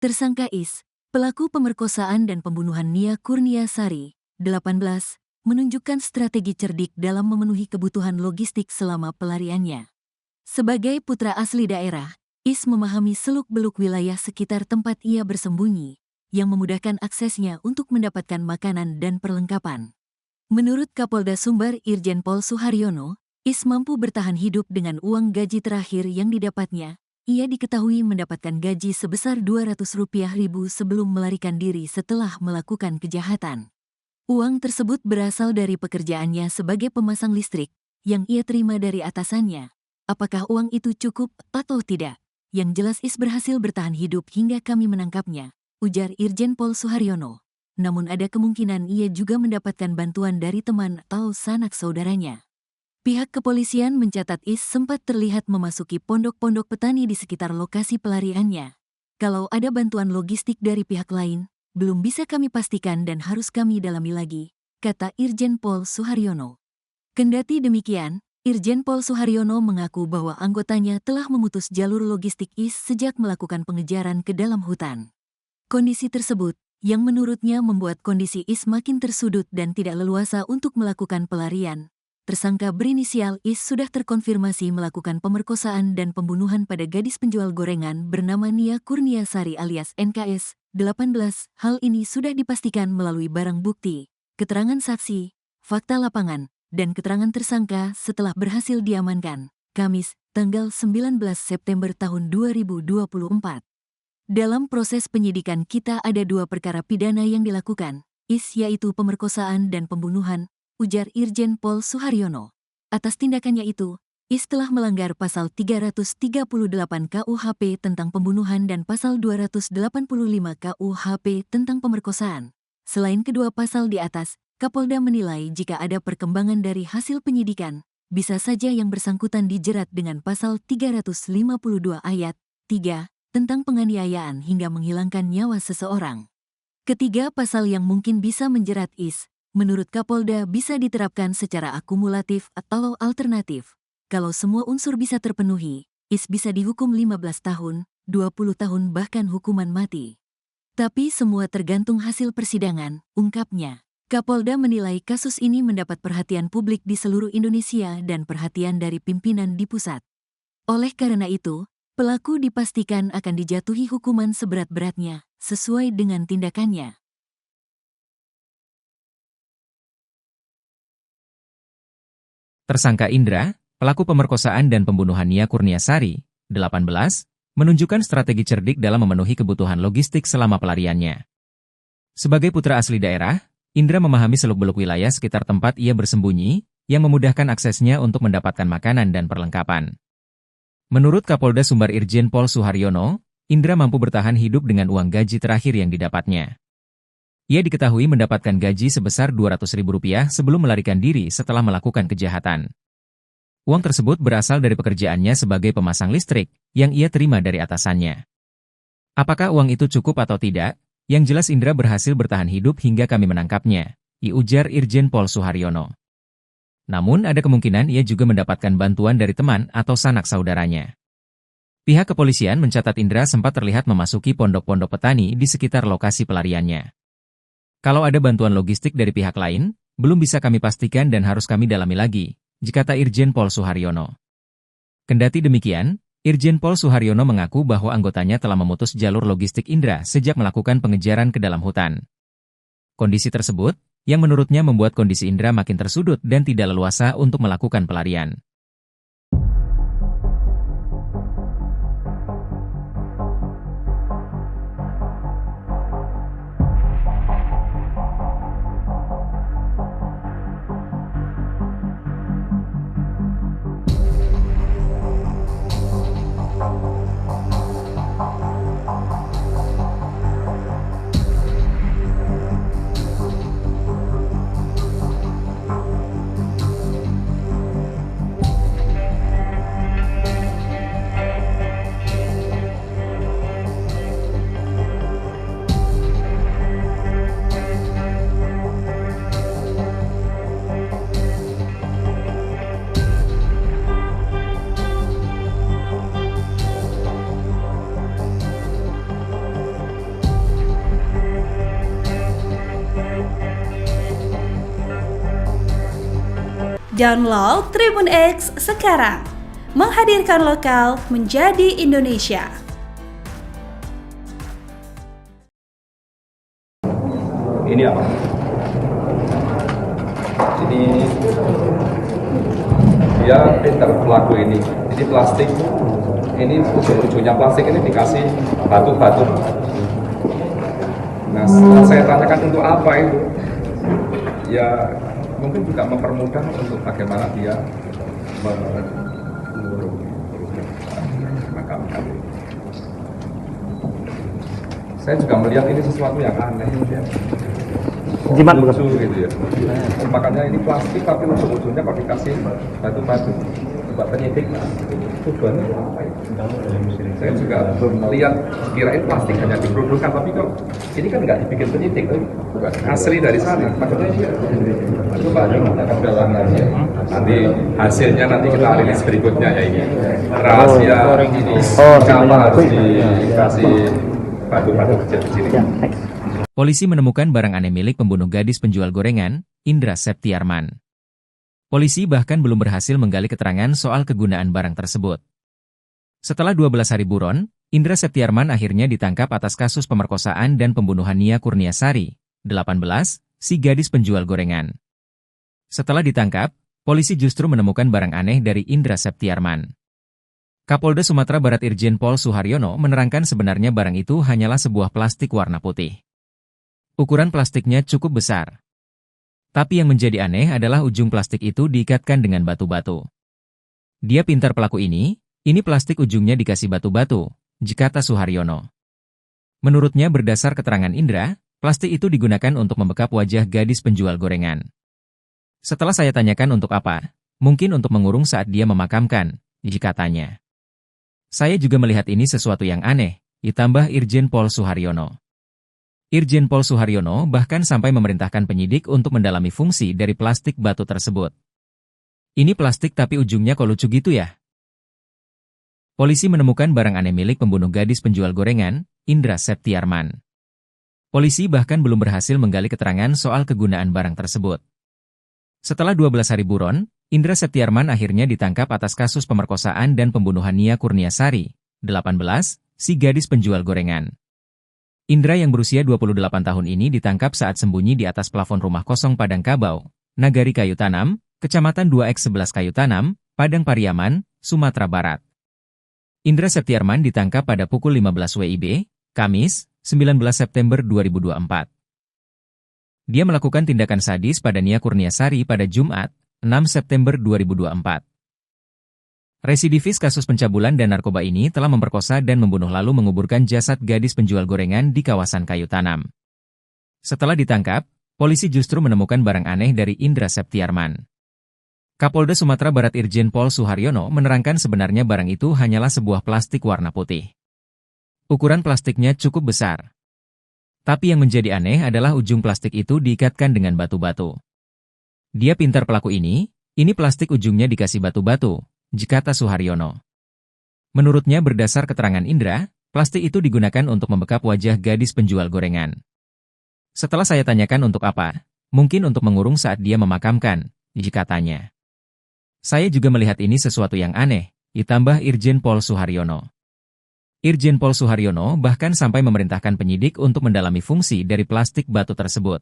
Tersangka Is, pelaku pemerkosaan dan pembunuhan Nia Kurniasari, 18, menunjukkan strategi cerdik dalam memenuhi kebutuhan logistik selama pelariannya. Sebagai putra asli daerah, Is memahami seluk-beluk wilayah sekitar tempat ia bersembunyi, yang memudahkan aksesnya untuk mendapatkan makanan dan perlengkapan. Menurut Kapolda Sumbar Irjen Pol Suharyono, Is mampu bertahan hidup dengan uang gaji terakhir yang didapatnya. Ia diketahui mendapatkan gaji sebesar Rp200.000 sebelum melarikan diri setelah melakukan kejahatan. Uang tersebut berasal dari pekerjaannya sebagai pemasang listrik yang ia terima dari atasannya. Apakah uang itu cukup atau tidak? Yang jelas Is berhasil bertahan hidup hingga kami menangkapnya, ujar Irjen Pol Suharyono. Namun ada kemungkinan ia juga mendapatkan bantuan dari teman atau sanak saudaranya. Pihak kepolisian mencatat Is sempat terlihat memasuki pondok-pondok petani di sekitar lokasi pelariannya. Kalau ada bantuan logistik dari pihak lain, belum bisa kami pastikan dan harus kami dalami lagi, kata Irjen Pol Suharyono. Kendati demikian, Irjen Pol Suharyono mengaku bahwa anggotanya telah memutus jalur logistik Is sejak melakukan pengejaran ke dalam hutan. Kondisi tersebut, yang menurutnya membuat kondisi Is makin tersudut dan tidak leluasa untuk melakukan pelarian. Tersangka berinisial Is sudah terkonfirmasi melakukan pemerkosaan dan pembunuhan pada gadis penjual gorengan bernama Nia Kurniasari alias NKS, 18. Hal ini sudah dipastikan melalui barang bukti, keterangan saksi, fakta lapangan, dan keterangan tersangka setelah berhasil diamankan, Kamis, tanggal 19 September tahun 2024. Dalam proses penyidikan kita ada 2 perkara pidana yang dilakukan, Is yaitu pemerkosaan dan pembunuhan, ujar Irjen Pol Suharyono. Atas tindakannya itu, Is telah melanggar pasal 338 KUHP tentang pembunuhan dan pasal 285 KUHP tentang pemerkosaan. Selain kedua pasal di atas, Kapolda menilai jika ada perkembangan dari hasil penyidikan, bisa saja yang bersangkutan dijerat dengan pasal 352 ayat 3 tentang penganiayaan hingga menghilangkan nyawa seseorang. Ketiga pasal yang mungkin bisa menjerat Is, menurut Kapolda bisa diterapkan secara akumulatif atau alternatif. Kalau semua unsur bisa terpenuhi, Is bisa dihukum 15 tahun, 20 tahun bahkan hukuman mati. Tapi semua tergantung hasil persidangan, ungkapnya. Kapolda menilai kasus ini mendapat perhatian publik di seluruh Indonesia dan perhatian dari pimpinan di pusat. Oleh karena itu, pelaku dipastikan akan dijatuhi hukuman seberat-beratnya, sesuai dengan tindakannya. Tersangka Indra, pelaku pemerkosaan dan pembunuhan Nia Kurniasari, 18, menunjukkan strategi cerdik dalam memenuhi kebutuhan logistik selama pelariannya. Sebagai putra asli daerah, Indra memahami seluk-beluk wilayah sekitar tempat ia bersembunyi, yang memudahkan aksesnya untuk mendapatkan makanan dan perlengkapan. Menurut Kapolda Sumbar Irjen Pol Suharyono, Indra mampu bertahan hidup dengan uang gaji terakhir yang didapatnya. Ia diketahui mendapatkan gaji sebesar Rp200.000 sebelum melarikan diri setelah melakukan kejahatan. Uang tersebut berasal dari pekerjaannya sebagai pemasang listrik, yang ia terima dari atasannya. Apakah uang itu cukup atau tidak? Yang jelas Indra berhasil bertahan hidup hingga kami menangkapnya, ujar Irjen Pol Suharyono. Namun ada kemungkinan ia juga mendapatkan bantuan dari teman atau sanak saudaranya. Pihak kepolisian mencatat Indra sempat terlihat memasuki pondok-pondok petani di sekitar lokasi pelariannya. Kalau ada bantuan logistik dari pihak lain, belum bisa kami pastikan dan harus kami dalami lagi, kata Irjen Pol Suharyono. Kendati demikian, Irjen Pol Suharyono mengaku bahwa anggotanya telah memutus jalur logistik Indra sejak melakukan pengejaran ke dalam hutan. Kondisi tersebut, yang menurutnya membuat kondisi Indra makin tersudut dan tidak leluasa untuk melakukan pelarian. Download Tribun X sekarang. Menghadirkan lokal menjadi Indonesia. Ini apa? Ini dia pinter pelaku ini. Jadi plastik ini ujung-ujungnya plastik ini dikasih batu-batu. Nah, setelah saya tanyakan untuk apa itu, ya mungkin juga mempermudah untuk bagaimana dia mengurung makam kami. Saya juga melihat ini sesuatu yang aneh. Jimat lucu gitu ya. Makanya ini plastik tapi ujung-ujungnya kok dikasih batu-batu. Buat penyidik tujuannya apa ya? Saya juga belum lihat, kirain plastik hanya diperuntukkan, tapi kok ini kan nggak dibikin penyidik, asli dari sana. Makanya coba kita dalamnya. Nanti hasilnya nanti kita rilis berikutnya ya ini rahasia ini kenapa harus dikasih batu-batu kecil-kecil ini. Polisi menemukan barang aneh milik pembunuh gadis penjual gorengan, Indra Septiarman. Polisi bahkan belum berhasil menggali keterangan soal kegunaan barang tersebut. Setelah 12 hari buron, Indra Septiarman akhirnya ditangkap atas kasus pemerkosaan dan pembunuhan Nia Kurniasari, 18, si gadis penjual gorengan. Setelah ditangkap, polisi justru menemukan barang aneh dari Indra Septiarman. Kapolda Sumatera Barat Irjen Pol Suharyono menerangkan sebenarnya barang itu hanyalah sebuah plastik warna putih. Ukuran plastiknya cukup besar. Tapi yang menjadi aneh adalah ujung plastik itu diikatkan dengan batu-batu. Dia pintar pelaku ini plastik ujungnya dikasih batu-batu, kata Suharyono. Menurutnya berdasar keterangan Indra, plastik itu digunakan untuk membekap wajah gadis penjual gorengan. Setelah saya tanyakan untuk apa, mungkin untuk mengurung saat dia memakamkan, katanya. Saya juga melihat ini sesuatu yang aneh, ditambah Irjen Pol Suharyono. Irjen Pol Suharyono bahkan sampai memerintahkan penyidik untuk mendalami fungsi dari plastik batu tersebut. Ini plastik tapi ujungnya kok lucu gitu ya? Polisi menemukan barang aneh milik pembunuh gadis penjual gorengan, Indra Septiarman. Polisi bahkan belum berhasil menggali keterangan soal kegunaan barang tersebut. Setelah 12 hari buron, Indra Septiarman akhirnya ditangkap atas kasus pemerkosaan dan pembunuhan Nia Kurniasari, 18, si gadis penjual gorengan. Indra yang berusia 28 tahun ini ditangkap saat sembunyi di atas plafon rumah kosong Padang Kabau, Nagari Kayu Tanam, Kecamatan 2X11 Kayu Tanam, Padang Pariaman, Sumatera Barat. Indra Septiarman ditangkap pada pukul 15 WIB, Kamis, 19 September 2024. Dia melakukan tindakan sadis pada Nia Kurniasari pada Jumat, 6 September 2024. Residivis kasus pencabulan dan narkoba ini telah memperkosa dan membunuh lalu menguburkan jasad gadis penjual gorengan di kawasan Kayu Tanam. Setelah ditangkap, polisi justru menemukan barang aneh dari Indra Septiarman. Kapolda Sumatera Barat Irjen Pol Suharyono menerangkan sebenarnya barang itu hanyalah sebuah plastik warna putih. Ukuran plastiknya cukup besar. Tapi yang menjadi aneh adalah ujung plastik itu diikatkan dengan batu-batu. Dia pintar pelaku ini plastik ujungnya dikasih batu-batu, kata Suharyono. Menurutnya berdasar keterangan Indra, plastik itu digunakan untuk membekap wajah gadis penjual gorengan. Setelah saya tanyakan untuk apa, mungkin untuk mengurung saat dia memakamkan, katanya. Saya juga melihat ini sesuatu yang aneh, ditambah Irjen Pol Suharyono. Irjen Pol Suharyono bahkan sampai memerintahkan penyidik untuk mendalami fungsi dari plastik batu tersebut.